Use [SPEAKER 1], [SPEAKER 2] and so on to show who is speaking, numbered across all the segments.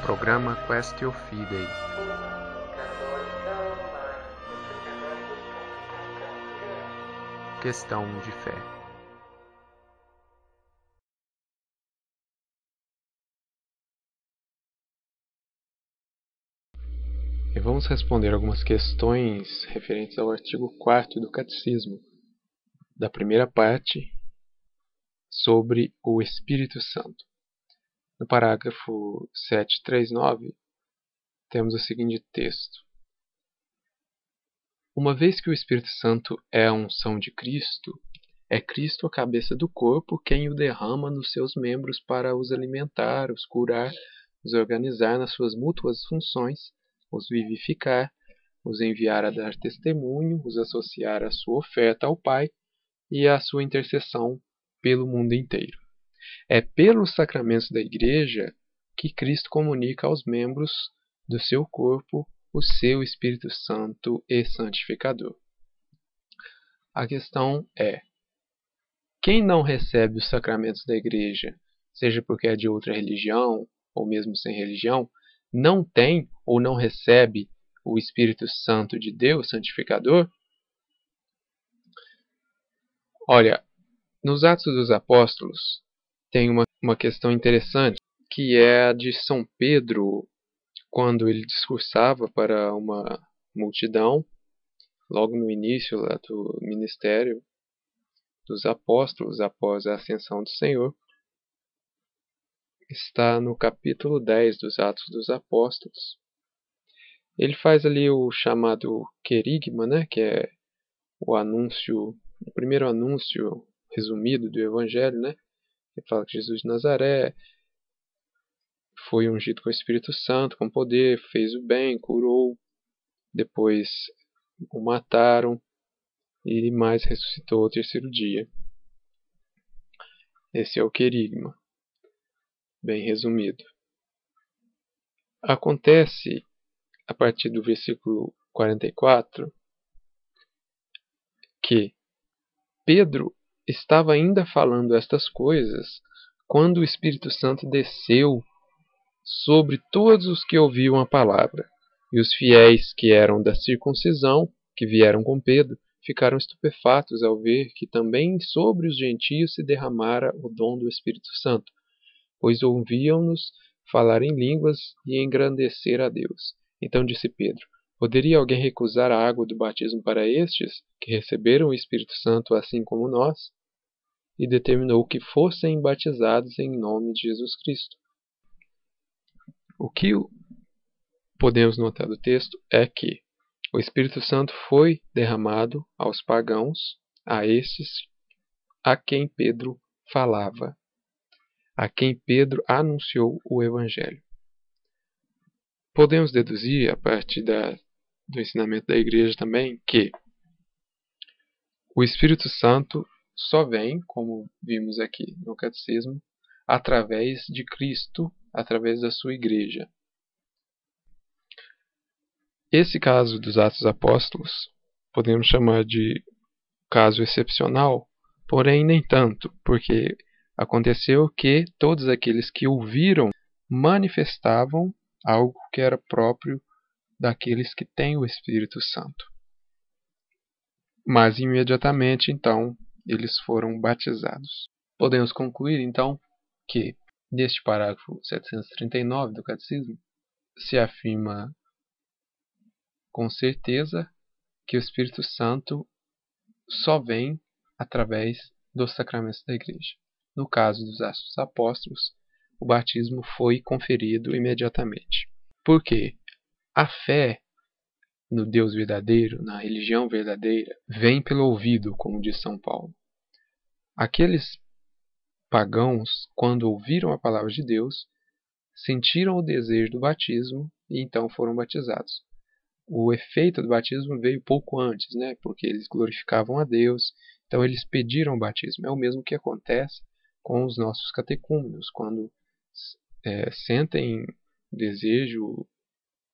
[SPEAKER 1] Programa Quaestio Fidei. Questão de fé. E vamos responder algumas questões referentes ao artigo 4º do Catecismo, da primeira parte, sobre o Espírito Santo. No parágrafo 739, temos o seguinte texto: uma vez que o Espírito Santo é a unção de Cristo, é Cristo a cabeça do corpo quem o derrama nos seus membros para os alimentar, os curar, os organizar nas suas mútuas funções, os vivificar, os enviar a dar testemunho, os associar à sua oferta ao Pai e à sua intercessão pelo mundo inteiro. É pelos sacramentos da Igreja que Cristo comunica aos membros do seu corpo o seu Espírito Santo e Santificador. A questão é: quem não recebe os sacramentos da Igreja, seja porque é de outra religião, ou mesmo sem religião, não tem ou não recebe o Espírito Santo de Deus, Santificador? Olha, nos Atos dos Apóstolos tem uma questão interessante, que é a de São Pedro, quando ele discursava para uma multidão, logo no início lá do ministério dos apóstolos, após a ascensão do Senhor. Está no capítulo 10 dos Atos dos Apóstolos. Ele faz ali o chamado querigma, que é o anúncio, o primeiro anúncio resumido do Evangelho, Ele fala que Jesus de Nazaré foi ungido com o Espírito Santo, com poder, fez o bem, curou, depois o mataram e mais ressuscitou ao terceiro dia. Esse é o querigma, bem resumido. Acontece, a partir do versículo 44, que Pedro estava ainda falando estas coisas quando o Espírito Santo desceu sobre todos os que ouviam a palavra. E os fiéis que eram da circuncisão, que vieram com Pedro, ficaram estupefatos ao ver que também sobre os gentios se derramara o dom do Espírito Santo, pois ouviam-nos falar em línguas e engrandecer a Deus. Então disse Pedro: poderia alguém recusar a água do batismo para estes, que receberam o Espírito Santo assim como nós? E determinou que fossem batizados em nome de Jesus Cristo. O que podemos notar do texto é que o Espírito Santo foi derramado aos pagãos, a estes a quem Pedro falava, a quem Pedro anunciou o Evangelho. Podemos deduzir, a partir do ensinamento da Igreja também, que o Espírito Santo só vem, como vimos aqui no Catecismo, através de Cristo, através da sua Igreja. Esse caso dos Atos Apóstolos podemos chamar de caso excepcional, porém nem tanto, porque aconteceu que todos aqueles que ouviram manifestavam algo que era próprio daqueles que têm o Espírito Santo. Mas imediatamente, então, eles foram batizados. Podemos concluir, então, que neste parágrafo 739 do Catecismo se afirma com certeza que o Espírito Santo só vem através dos sacramentos da Igreja. No caso dos Atos dos Apóstolos, o batismo foi conferido imediatamente. Por quê? A fé no Deus verdadeiro, na religião verdadeira, vem pelo ouvido, como diz São Paulo. Aqueles pagãos, quando ouviram a palavra de Deus, sentiram o desejo do batismo e então foram batizados. O efeito do batismo veio pouco antes, porque eles glorificavam a Deus, então eles pediram o batismo. É o mesmo que acontece com os nossos catecúmenos, quando sentem desejo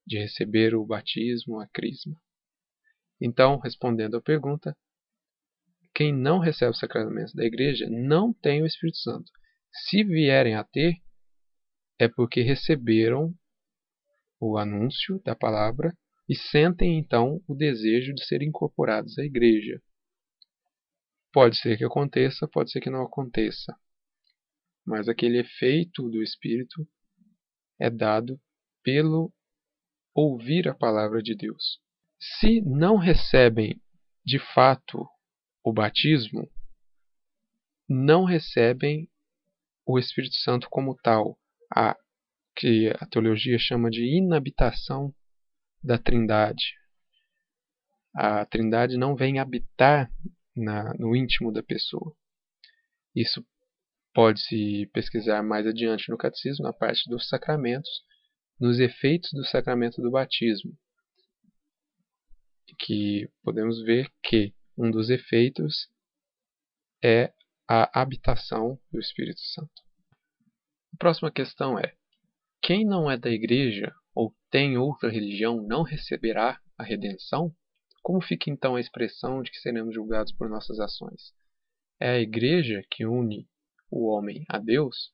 [SPEAKER 1] de receber o batismo, a crisma. Então, respondendo à pergunta, quem não recebe os sacramentos da Igreja não tem o Espírito Santo. Se vierem a ter, é porque receberam o anúncio da palavra e sentem então o desejo de serem incorporados à igreja. Pode ser que aconteça, pode ser que não aconteça, mas aquele efeito do Espírito é dado pelo ouvir a palavra de Deus. Se não recebem de fato o batismo, não recebem o Espírito Santo como tal, que a teologia chama de inabitação da Trindade. A Trindade não vem habitar no íntimo da pessoa. Isso pode-se pesquisar mais adiante no Catecismo, na parte dos sacramentos, nos efeitos do sacramento do batismo, que podemos ver que um dos efeitos é a habitação do Espírito Santo. A próxima questão é: quem não é da igreja ou tem outra religião não receberá a redenção? Como fica então a expressão de que seremos julgados por nossas ações? É a igreja que une o homem a Deus?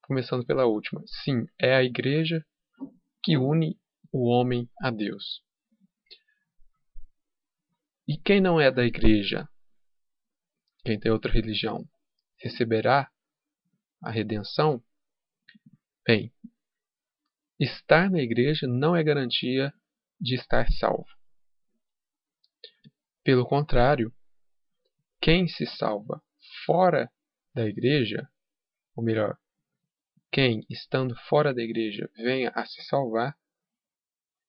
[SPEAKER 1] Começando pela última. Sim, é a igreja que une o homem a Deus. E quem não é da igreja, quem tem outra religião, receberá a redenção? Bem, estar na igreja não é garantia de estar salvo. Pelo contrário, quem se salva fora da igreja, ou melhor, quem, estando fora da igreja, venha a se salvar,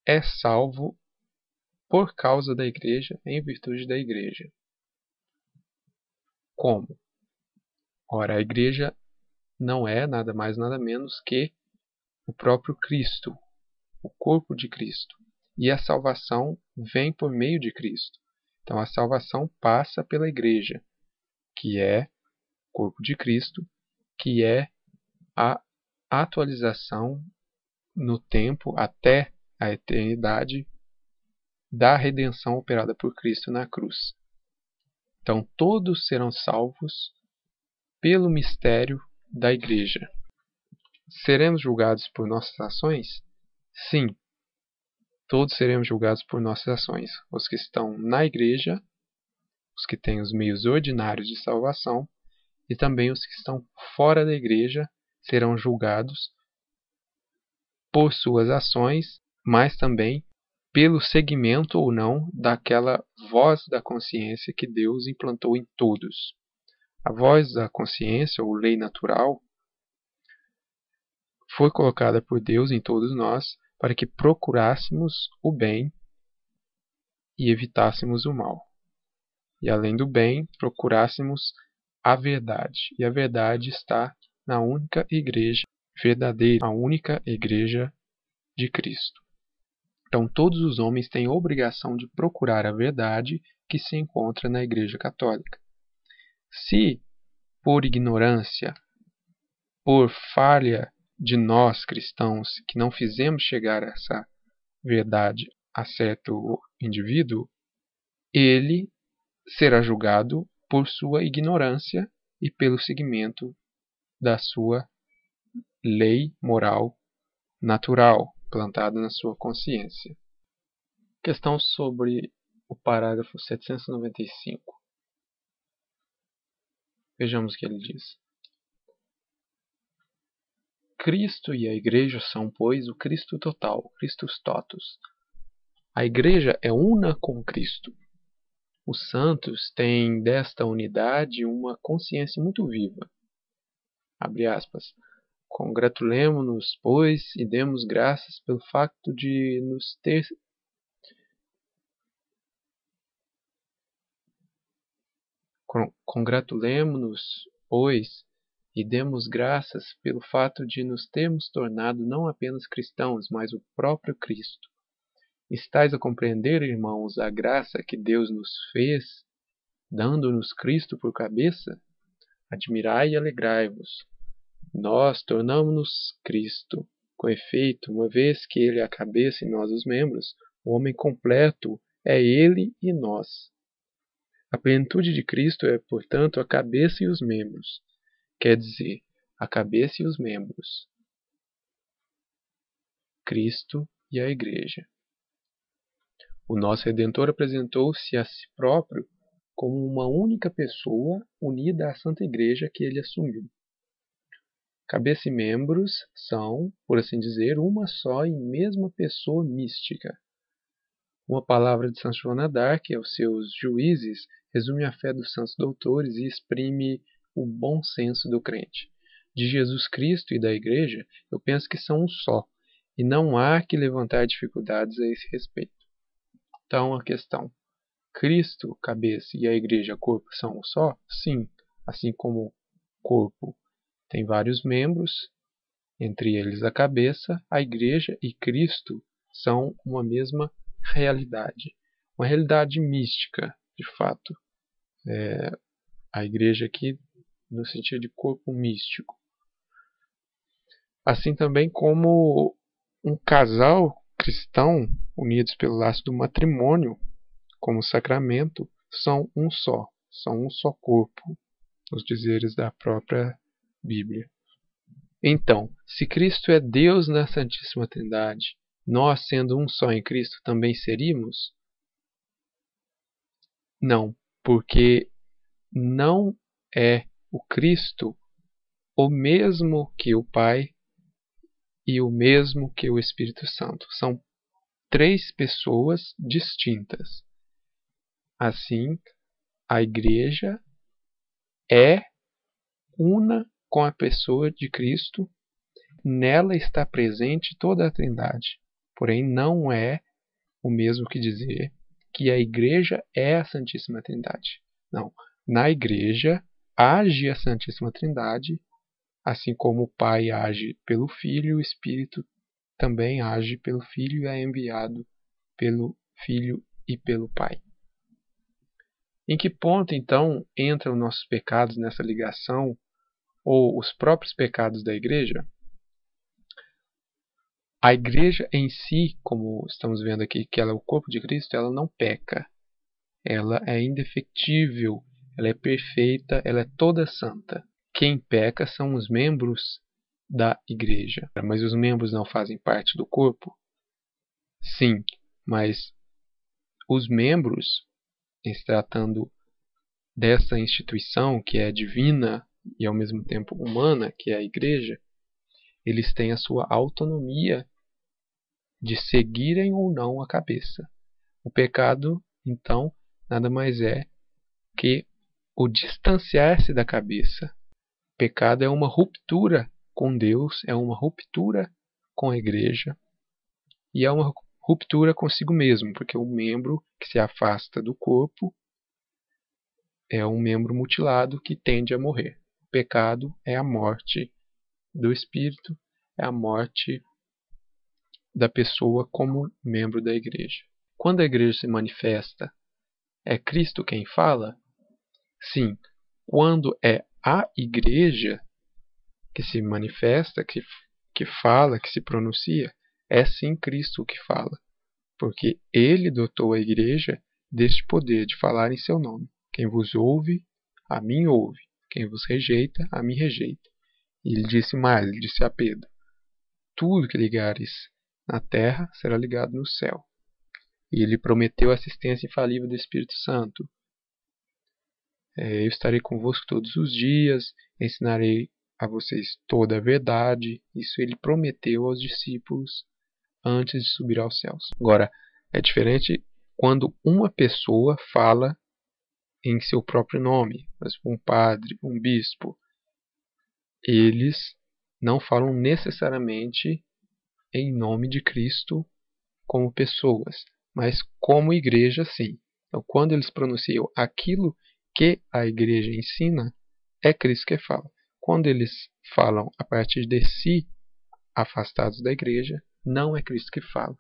[SPEAKER 1] é salvo por causa da igreja, em virtude da igreja. Como? Ora, a igreja não é nada mais nada menos que o próprio Cristo, o corpo de Cristo. E a salvação vem por meio de Cristo. Então a salvação passa pela igreja, que é o corpo de Cristo, que é a atualização no tempo até a eternidade da redenção operada por Cristo na cruz. Então todos serão salvos pelo mistério da igreja. Seremos julgados por nossas ações? Sim, todos seremos julgados por nossas ações. Os que estão na igreja, os que têm os meios ordinários de salvação, e também os que estão fora da igreja serão julgados por suas ações, mas também pelo seguimento ou não daquela voz da consciência que Deus implantou em todos. A voz da consciência, ou lei natural, foi colocada por Deus em todos nós para que procurássemos o bem e evitássemos o mal. E além do bem, procurássemos a verdade. E a verdade está na única igreja verdadeira, a única igreja de Cristo. Então todos os homens têm a obrigação de procurar a verdade que se encontra na Igreja Católica. Se, por ignorância, por falha de nós cristãos que não fizemos chegar essa verdade a certo indivíduo, ele será julgado por sua ignorância e pelo seguimento da sua lei moral natural plantada na sua consciência. Questão sobre o parágrafo 795. Vejamos o que ele diz. Cristo e a Igreja são, pois, o Cristo total, Christus totus. A Igreja é una com Cristo. Os santos têm desta unidade uma consciência muito viva. Abre aspas. Congratulemo-nos, pois, e demos graças pelo facto de nos ter Congratulemo-nos, pois, e demos graças pelo fato de nos termos tornado não apenas cristãos, mas o próprio Cristo. Estais a compreender, irmãos, a graça que Deus nos fez, dando-nos Cristo por cabeça? Admirai e alegrai-vos. Nós tornamo-nos Cristo. Com efeito, uma vez que Ele é a cabeça e nós os membros, o homem completo é Ele e nós. A plenitude de Cristo é, portanto, a cabeça e os membros. Quer dizer, a cabeça e os membros, Cristo e a Igreja. O nosso Redentor apresentou-se a si próprio como uma única pessoa unida à Santa Igreja que ele assumiu. Cabeça e membros são, por assim dizer, uma só e mesma pessoa mística. Uma palavra de São Joana d'Arc aos seus juízes resume a fé dos santos doutores e exprime o bom senso do crente. De Jesus Cristo e da Igreja, eu penso que são um só, e não há que levantar dificuldades a esse respeito. Então, a questão: Cristo, cabeça, e a Igreja, corpo, são um só? Sim, assim como o corpo tem vários membros, entre eles a cabeça, a Igreja e Cristo são uma mesma realidade. Uma realidade mística, de fato. A Igreja aqui no sentido de corpo místico. Assim também como um casal cristão, unidos pelo laço do matrimônio, como sacramento, são um só corpo, nos dizeres da própria Bíblia. Então, se Cristo é Deus na Santíssima Trindade, nós, sendo um só em Cristo, também seríamos? Não, porque não é o Cristo o mesmo que o Pai e o mesmo que o Espírito Santo. São três pessoas distintas. Assim, a Igreja é una com a pessoa de Cristo, nela está presente toda a Trindade. Porém, não é o mesmo que dizer que a Igreja é a Santíssima Trindade. Não. Na Igreja age a Santíssima Trindade, assim como o Pai age pelo Filho, o Espírito também age pelo Filho e é enviado pelo Filho e pelo Pai. Em que ponto, então, entram nossos pecados nessa ligação, ou os próprios pecados da Igreja? A Igreja em si, como estamos vendo aqui, que ela é o corpo de Cristo, ela não peca. Ela é indefectível, ela é perfeita, ela é toda santa. Quem peca são os membros da Igreja. Mas os membros não fazem parte do corpo? Sim, mas os membros, em se tratando dessa instituição que é divina e ao mesmo tempo humana, que é a Igreja, eles têm a sua autonomia de seguirem ou não a cabeça. O pecado, então, nada mais é que o distanciar-se da cabeça. O pecado é uma ruptura com Deus, é uma ruptura com a Igreja e é uma ruptura consigo mesmo, porque o membro que se afasta do corpo é um membro mutilado que tende a morrer. O pecado é a morte do espírito, é a morte da pessoa como membro da Igreja. Quando a Igreja se manifesta, é Cristo quem fala? Sim. Quando é a Igreja que se manifesta, que fala, que se pronuncia, é sim Cristo que fala, porque Ele dotou a Igreja deste poder de falar em seu nome. Quem vos ouve, a mim ouve. Quem vos rejeita, a mim rejeita. E ele disse mais, ele disse a Pedro: tudo que ligares na terra será ligado no céu. E ele prometeu a assistência infalível do Espírito Santo. Eu estarei convosco todos os dias, ensinarei a vocês toda a verdade. Isso ele prometeu aos discípulos antes de subir aos céus. Agora, é diferente quando uma pessoa fala em seu próprio nome, mas um padre, um bispo. Eles não falam necessariamente em nome de Cristo como pessoas, mas como igreja sim. Então, quando eles pronunciam aquilo que a igreja ensina, é Cristo que fala. Quando eles falam a partir de si, afastados da igreja, não é Cristo que fala.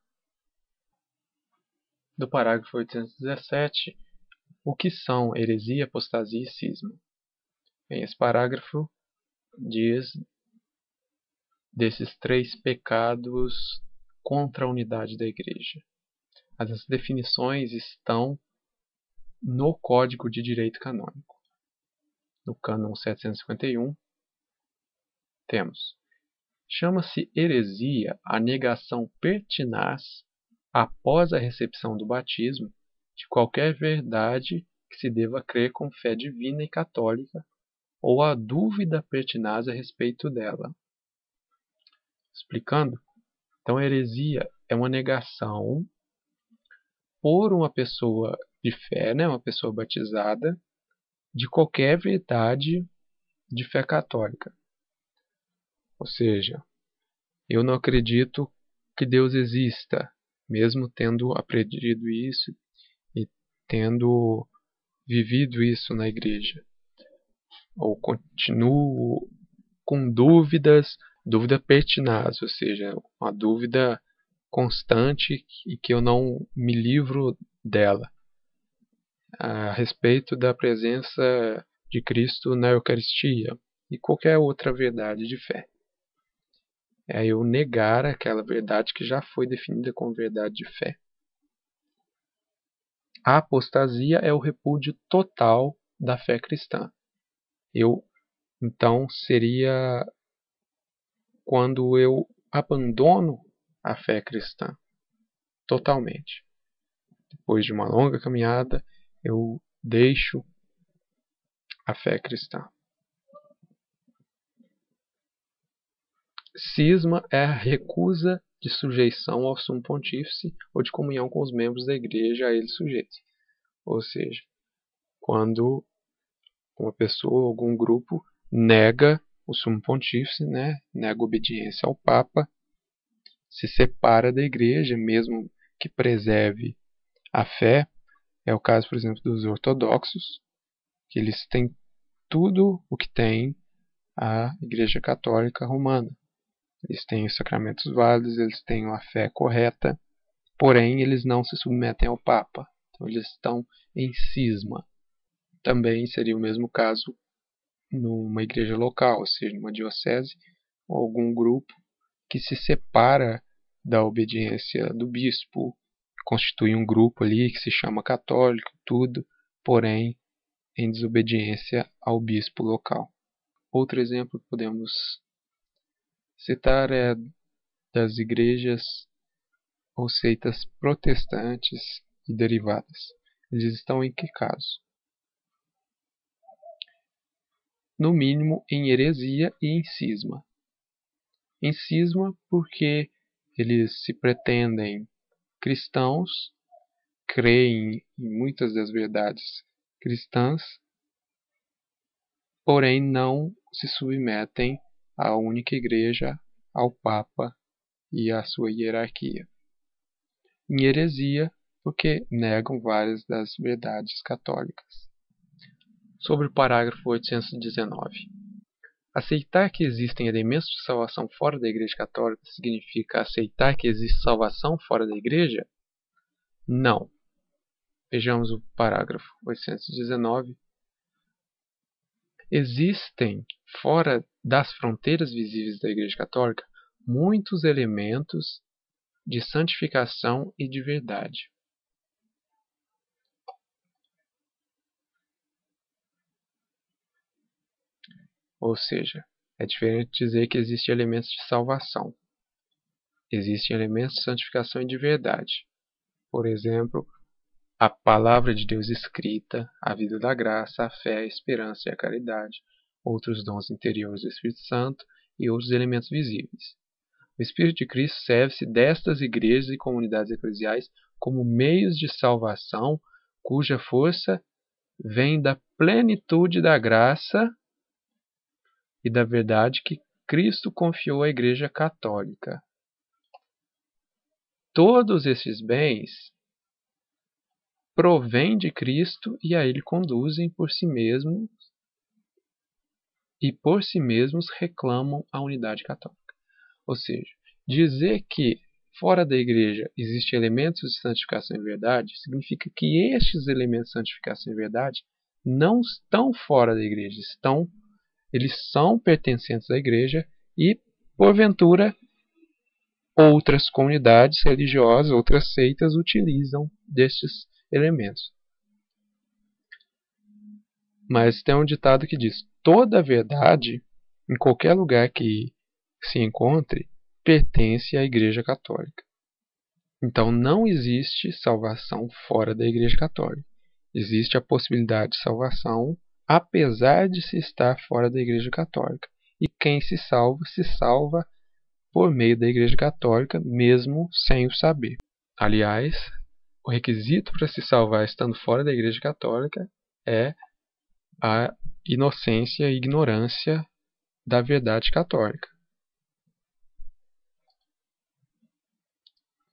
[SPEAKER 1] Do parágrafo 817, o que são heresia, apostasia e cisma? Bem, esse parágrafo diz desses três pecados contra a unidade da igreja. As definições estão no Código de Direito Canônico, no cânon 751, temos: chama-se heresia a negação pertinaz, após a recepção do batismo, de qualquer verdade que se deva crer com fé divina e católica, ou a dúvida pertinaz a respeito dela. Explicando, então a heresia é uma negação por uma pessoa de fé, uma pessoa batizada, de qualquer verdade de fé católica. Ou seja, eu não acredito que Deus exista, mesmo tendo aprendido isso e tendo vivido isso na igreja. Ou continuo com dúvida pertinaz, ou seja, uma dúvida constante e que eu não me livro dela, a respeito da presença de Cristo na Eucaristia e qualquer outra verdade de fé. É eu negar aquela verdade que já foi definida como verdade de fé. A apostasia é o repúdio total da fé cristã. Então, seria quando eu abandono a fé cristã totalmente. Depois de uma longa caminhada, eu deixo a fé cristã. Cisma é a recusa de sujeição ao sumo pontífice ou de comunhão com os membros da igreja a ele sujeitos. Ou seja, quando uma pessoa ou algum grupo nega o sumo pontífice, nega obediência ao Papa, se separa da igreja, mesmo que preserve a fé. É o caso, por exemplo, dos ortodoxos, que eles têm tudo o que tem a Igreja Católica Romana. Eles têm os sacramentos válidos, eles têm a fé correta, porém eles não se submetem ao Papa. Então eles estão em cisma. Também seria o mesmo caso numa igreja local, ou seja, numa diocese ou algum grupo que se separa da obediência do bispo, constitui um grupo ali que se chama católico, tudo, porém em desobediência ao bispo local. Outro exemplo que podemos citar é das igrejas ou seitas protestantes e derivadas. Eles estão em que caso? No mínimo em heresia e em cisma. Em cisma porque eles se pretendem cristãos, creem em muitas das verdades cristãs, porém não se submetem à única igreja, ao Papa e à sua hierarquia. Em heresia, porque negam várias das verdades católicas. Sobre o parágrafo 819. Aceitar que existem elementos de salvação fora da Igreja Católica significa aceitar que existe salvação fora da Igreja? Não. Vejamos o parágrafo 819. Existem, fora das fronteiras visíveis da Igreja Católica, muitos elementos de santificação e de verdade. Ou seja, é diferente dizer que existem elementos de salvação. Existem elementos de santificação e de verdade. Por exemplo, a palavra de Deus escrita, a vida da graça, a fé, a esperança e a caridade, outros dons interiores do Espírito Santo e outros elementos visíveis. O Espírito de Cristo serve-se destas igrejas e comunidades eclesiais como meios de salvação, cuja força vem da plenitude da graça e da verdade que Cristo confiou à Igreja Católica. Todos esses bens provêm de Cristo e a Ele conduzem por si mesmos e por si mesmos reclamam a unidade católica. Ou seja, dizer que fora da Igreja existem elementos de santificação e verdade significa que estes elementos de santificação e verdade não estão fora da Igreja, eles são pertencentes à Igreja e, porventura, outras comunidades religiosas, outras seitas utilizam destes elementos. Mas tem um ditado que diz: toda verdade em qualquer lugar que se encontre, pertence à Igreja Católica. Então não existe salvação fora da Igreja Católica. Existe a possibilidade de salvação apesar de se estar fora da Igreja Católica. E quem se salva por meio da Igreja Católica, mesmo sem o saber. Aliás, o requisito para se salvar estando fora da Igreja Católica é a inocência e ignorância da verdade católica.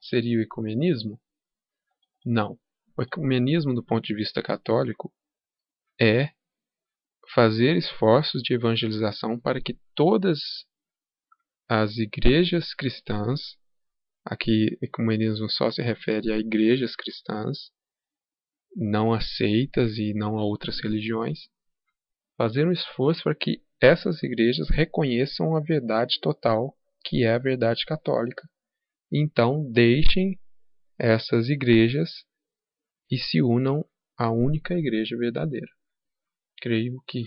[SPEAKER 1] Seria o ecumenismo? Não. O ecumenismo, do ponto de vista católico, é fazer esforços de evangelização para que todas as igrejas cristãs, aqui ecumenismo só se refere a igrejas cristãs, não a seitas e não a outras religiões, fazer um esforço para que essas igrejas reconheçam a verdade total, que é a verdade católica. Então, deixem essas igrejas e se unam à única igreja verdadeira. Creio que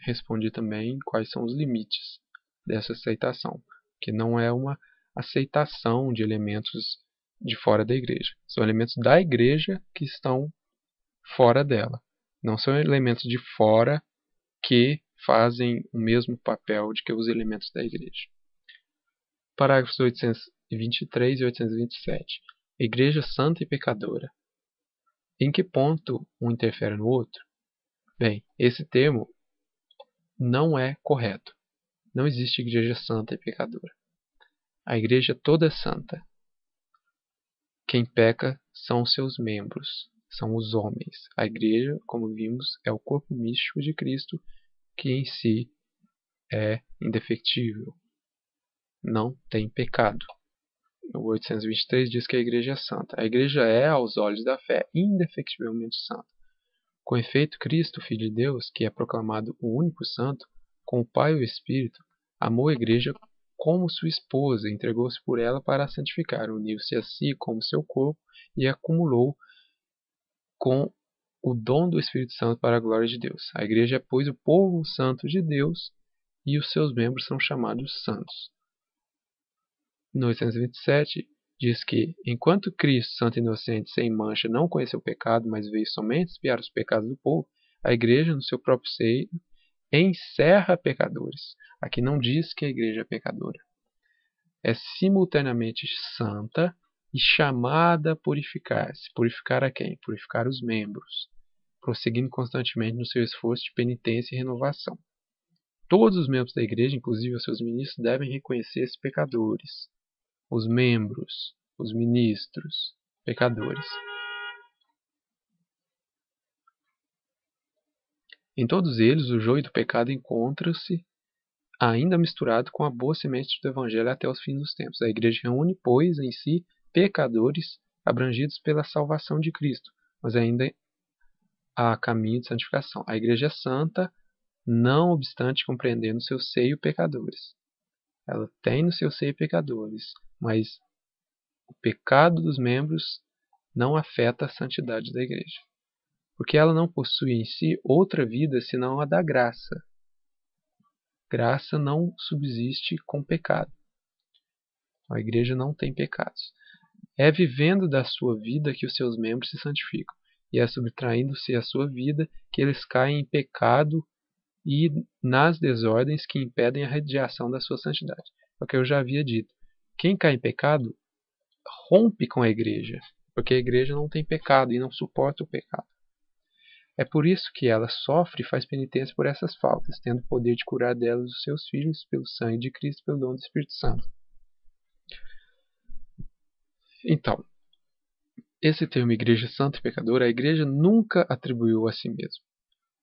[SPEAKER 1] respondi também quais são os limites dessa aceitação, que não é uma aceitação de elementos de fora da igreja. São elementos da igreja que estão fora dela. Não são elementos de fora que fazem o mesmo papel de que os elementos da igreja. Parágrafos 823 e 827. Igreja santa e pecadora. Em que ponto um interfere no outro? Bem, esse termo não é correto. Não existe igreja santa e pecadora. A igreja toda é santa. Quem peca são os seus membros, são os homens. A igreja, como vimos, é o corpo místico de Cristo, que em si é indefectível. Não tem pecado. O 823 diz que a igreja é santa. A igreja é, aos olhos da fé, indefectivelmente santa. Com efeito, Cristo, Filho de Deus, que é proclamado o único santo, com o Pai e o Espírito, amou a igreja como sua esposa, entregou-se por ela para a santificar, uniu-se a si como seu corpo e acumulou com o dom do Espírito Santo para a glória de Deus. A igreja é, pois, o povo santo de Deus e os seus membros são chamados santos. No 827 diz que, enquanto Cristo, santo e inocente, sem mancha, não conheceu o pecado, mas veio somente expiar os pecados do povo, a igreja, no seu próprio seio, encerra pecadores. Aqui não diz que a igreja é pecadora. É simultaneamente santa e chamada a purificar-se. Purificar a quem? Purificar os membros, prosseguindo constantemente no seu esforço de penitência e renovação. Todos os membros da igreja, inclusive os seus ministros, devem reconhecer esses pecadores. Os membros, os ministros, pecadores. Em todos eles, o joio do pecado encontra-se ainda misturado com a boa semente do Evangelho até os fins dos tempos. A igreja reúne, pois, em si, pecadores abrangidos pela salvação de Cristo, mas ainda há caminho de santificação. A igreja é santa, não obstante compreender no seu seio pecadores. Ela tem no seu seio pecadores, mas o pecado dos membros não afeta a santidade da igreja, porque ela não possui em si outra vida senão a da graça. Graça não subsiste com pecado. A igreja não tem pecados. É vivendo da sua vida que os seus membros se santificam, e é subtraindo-se a sua vida que eles caem em pecado e nas desordens que impedem a radiação da sua santidade. É o que eu já havia dito. Quem cai em pecado rompe com a igreja, porque a igreja não tem pecado e não suporta o pecado. É por isso que ela sofre e faz penitência por essas faltas, tendo o poder de curar delas os seus filhos pelo sangue de Cristo, pelo dom do Espírito Santo. Então, esse termo igreja santa e pecadora, a igreja nunca atribuiu a si mesma.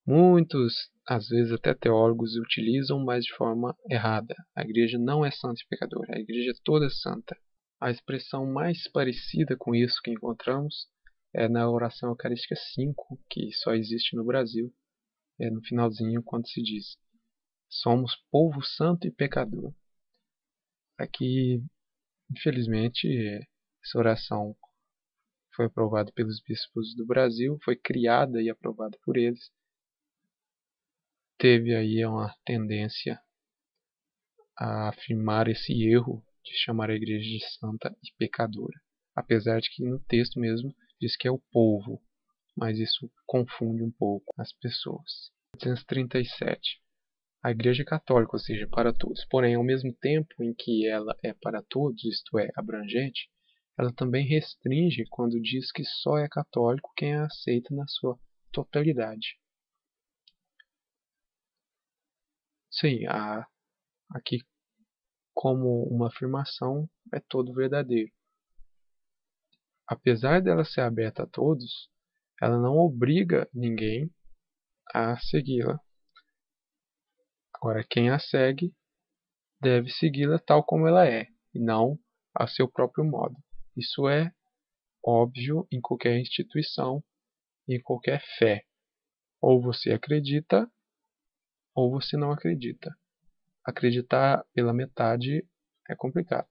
[SPEAKER 1] Muitos, às vezes até teólogos, utilizam, mas de forma errada. A igreja não é santa e pecadora, a igreja toda é santa. A expressão mais parecida com isso que encontramos é na oração eucarística 5, que só existe no Brasil. É no finalzinho, quando se diz: somos povo santo e pecador. Aqui, infelizmente, essa oração foi aprovada pelos bispos do Brasil, foi criada e aprovada por eles. teve aí uma tendência a afirmar esse erro de chamar a igreja de santa e pecadora. Apesar de que no texto mesmo diz que é o povo, mas isso confunde um pouco as pessoas. 837. A igreja é católica, ou seja, para todos. Porém, ao mesmo tempo em que ela é para todos, isto é, abrangente, ela também restringe quando diz que só é católico quem a aceita na sua totalidade. Sim, aqui como uma afirmação é todo verdadeiro. Apesar dela ser aberta a todos, ela não obriga ninguém a segui-la. Agora, quem a segue deve segui-la tal como ela é, e não a seu próprio modo. Isso é óbvio em qualquer instituição, em qualquer fé. Ou você acredita, ou você não acredita. Acreditar pela metade é complicado.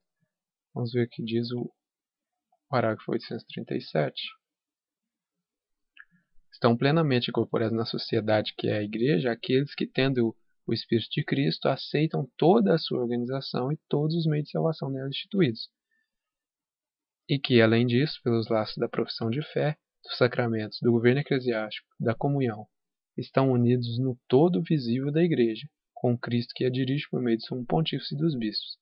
[SPEAKER 1] Vamos ver o que diz o parágrafo 837. Estão plenamente incorporados na sociedade que é a Igreja aqueles que, tendo o Espírito de Cristo, aceitam toda a sua organização e todos os meios de salvação nela instituídos. E que, além disso, pelos laços da profissão de fé, dos sacramentos, do governo eclesiástico, da comunhão, estão unidos no todo visível da Igreja, com Cristo que a dirige por meio do sumo pontífice e dos bispos.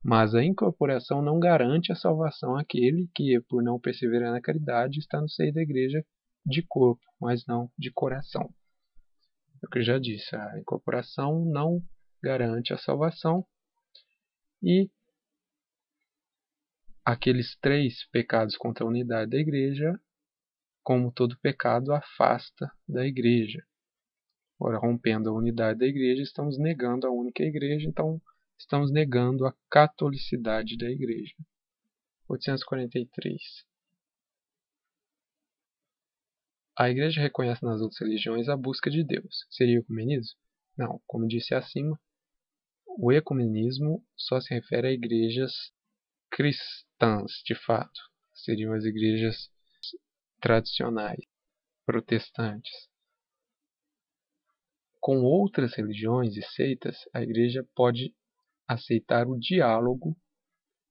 [SPEAKER 1] Mas a incorporação não garante a salvação àquele que, por não perseverar na caridade, está no seio da Igreja de corpo, mas não de coração. É o que eu já disse, a incorporação não garante a salvação e aqueles 3 pecados contra a unidade da Igreja, como todo pecado, afasta da Igreja. Ora, rompendo a unidade da Igreja, estamos negando a única Igreja, então estamos negando a catolicidade da Igreja. 843. A Igreja reconhece nas outras religiões a busca de Deus. Seria o ecumenismo? Não, como disse acima, o ecumenismo só se refere a igrejas cristãs, de fato. Seriam as igrejas tradicionais, protestantes. Com outras religiões e seitas, a igreja pode aceitar o diálogo,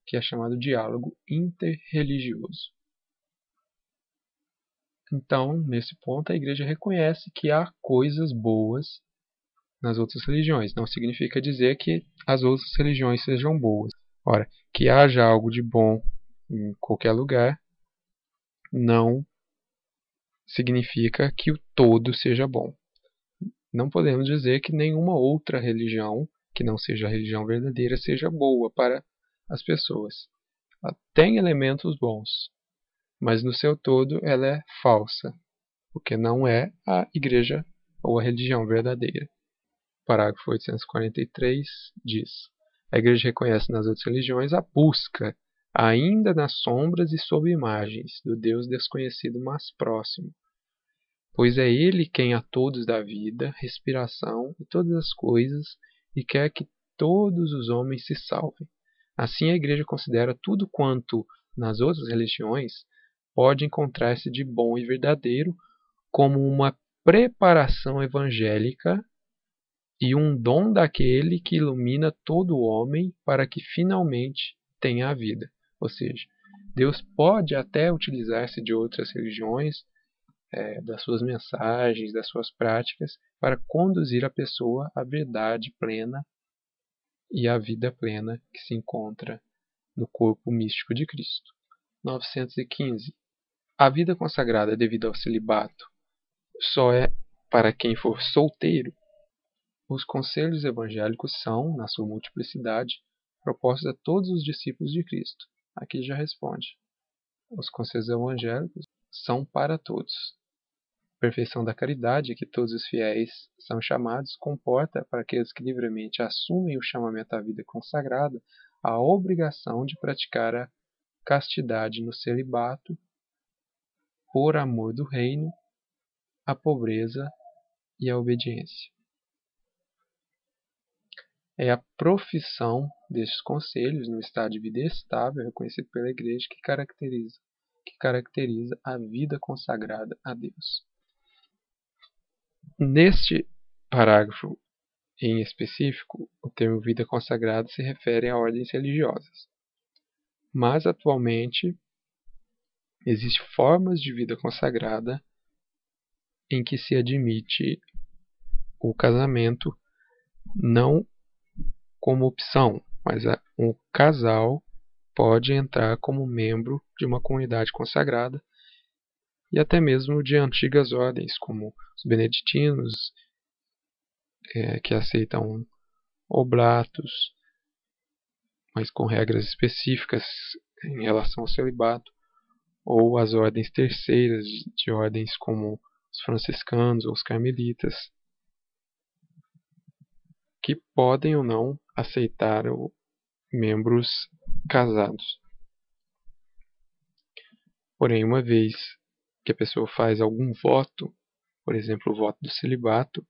[SPEAKER 1] que é chamado diálogo interreligioso. Então, nesse ponto, a igreja reconhece que há coisas boas nas outras religiões. Não significa dizer que as outras religiões sejam boas. Ora, que haja algo de bom em qualquer lugar não significa que o todo seja bom. Não podemos dizer que nenhuma outra religião, que não seja a religião verdadeira, seja boa para as pessoas. Ela tem elementos bons, mas no seu todo ela é falsa, porque não é a igreja ou a religião verdadeira. Parágrafo 843 diz: a igreja reconhece nas outras religiões a busca, ainda nas sombras e sob imagens, do Deus desconhecido mas próximo, pois é Ele quem a todos dá vida, respiração e todas as coisas, e quer que todos os homens se salvem. Assim a igreja considera tudo quanto, nas outras religiões, pode encontrar-se de bom e verdadeiro como uma preparação evangélica e um dom daquele que ilumina todo o homem para que finalmente tenha a vida. Ou seja, Deus pode até utilizar-se de outras religiões, das suas mensagens, das suas práticas, para conduzir a pessoa à verdade plena e à vida plena que se encontra no corpo místico de Cristo. 915. A vida consagrada devido ao celibato só é para quem for solteiro? Os conselhos evangélicos são, na sua multiplicidade, propostos a todos os discípulos de Cristo. Aqui já responde. Os conselhos evangélicos são para todos. A perfeição da caridade, que todos os fiéis são chamados, comporta, para aqueles que livremente assumem o chamamento à vida consagrada, a obrigação de praticar a castidade no celibato, por amor do reino, a pobreza e a obediência. É a profissão destes conselhos no estado de vida estável reconhecido pela Igreja que caracteriza a vida consagrada a Deus. Neste parágrafo em específico, o termo vida consagrada se refere a ordens religiosas. Mas, atualmente, existem formas de vida consagrada em que se admite o casamento não como opção, mas um casal pode entrar como membro de uma comunidade consagrada e até mesmo de antigas ordens, como os beneditinos, que aceitam oblatos, mas com regras específicas em relação ao celibato, ou as ordens terceiras de ordens como os franciscanos ou os carmelitas, que podem ou não aceitar membros casados. Porém, uma vez que a pessoa faz algum voto, por exemplo, o voto do celibato,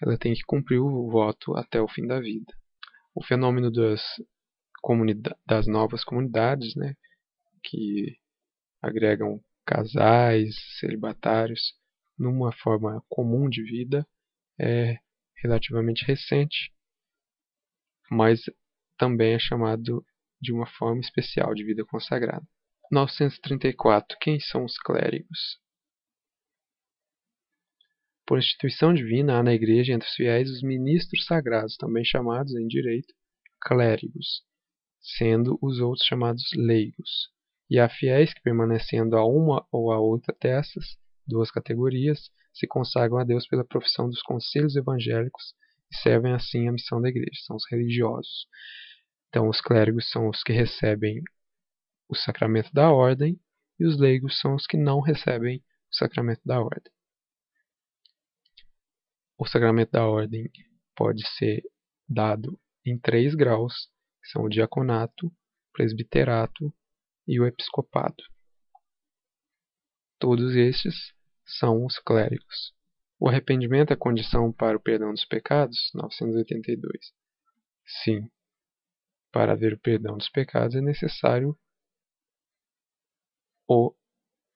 [SPEAKER 1] ela tem que cumprir o voto até o fim da vida. O fenômeno das novas comunidades, né, que agregam casais, celibatários, numa forma comum de vida, é relativamente recente, mas também é chamado de uma forma especial de vida consagrada. 934. Quem são os clérigos? Por instituição divina, há na Igreja entre os fiéis os ministros sagrados, também chamados em direito clérigos, sendo os outros chamados leigos. E há fiéis que, permanecendo a uma ou a outra dessas duas categorias, se consagram a Deus pela profissão dos conselhos evangélicos e servem assim a missão da Igreja. São os religiosos. Então, os clérigos são os que recebem o sacramento da ordem e os leigos são os que não recebem o sacramento da ordem. O sacramento da ordem pode ser dado em 3 graus, que são o diaconato, o presbiterato e o episcopado. Todos estes são os clérigos. O arrependimento é condição para o perdão dos pecados? 982. Sim. Para haver o perdão dos pecados é necessário o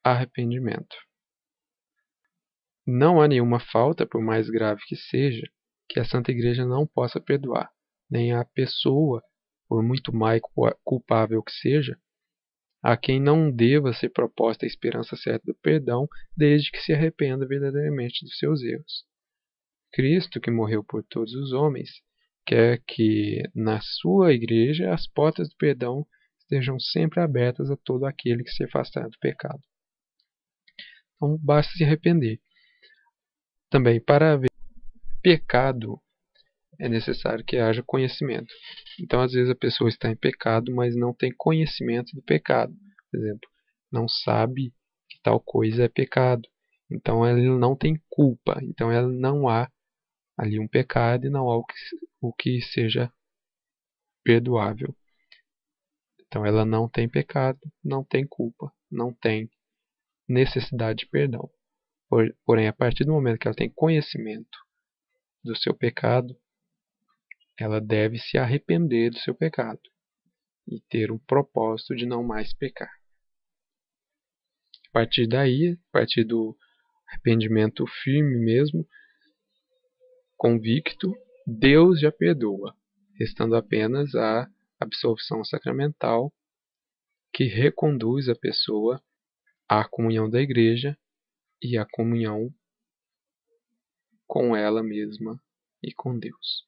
[SPEAKER 1] arrependimento. Não há nenhuma falta, por mais grave que seja, que a Santa Igreja não possa perdoar, nem a pessoa, por muito mais culpável que seja, a quem não deva ser proposta a esperança certa do perdão, desde que se arrependa verdadeiramente dos seus erros. Cristo, que morreu por todos os homens, quer que na sua Igreja as portas do perdão estejam sempre abertas a todo aquele que se afastar do pecado. Então, basta se arrepender. Também, para haver pecado, é necessário que haja conhecimento. Então, às vezes, a pessoa está em pecado, mas não tem conhecimento do pecado. Por exemplo, não sabe que tal coisa é pecado. Então, ela não tem culpa. Então, ela não há ali um pecado e não há o que seja perdoável. Então, ela não tem pecado, não tem culpa, não tem necessidade de perdão. Porém, a partir do momento que ela tem conhecimento do seu pecado, ela deve se arrepender do seu pecado e ter um propósito de não mais pecar. A partir daí, a partir do arrependimento firme mesmo, convicto, Deus já perdoa, restando apenas a absolvição sacramental que reconduz a pessoa à comunhão da Igreja e à comunhão com ela mesma e com Deus.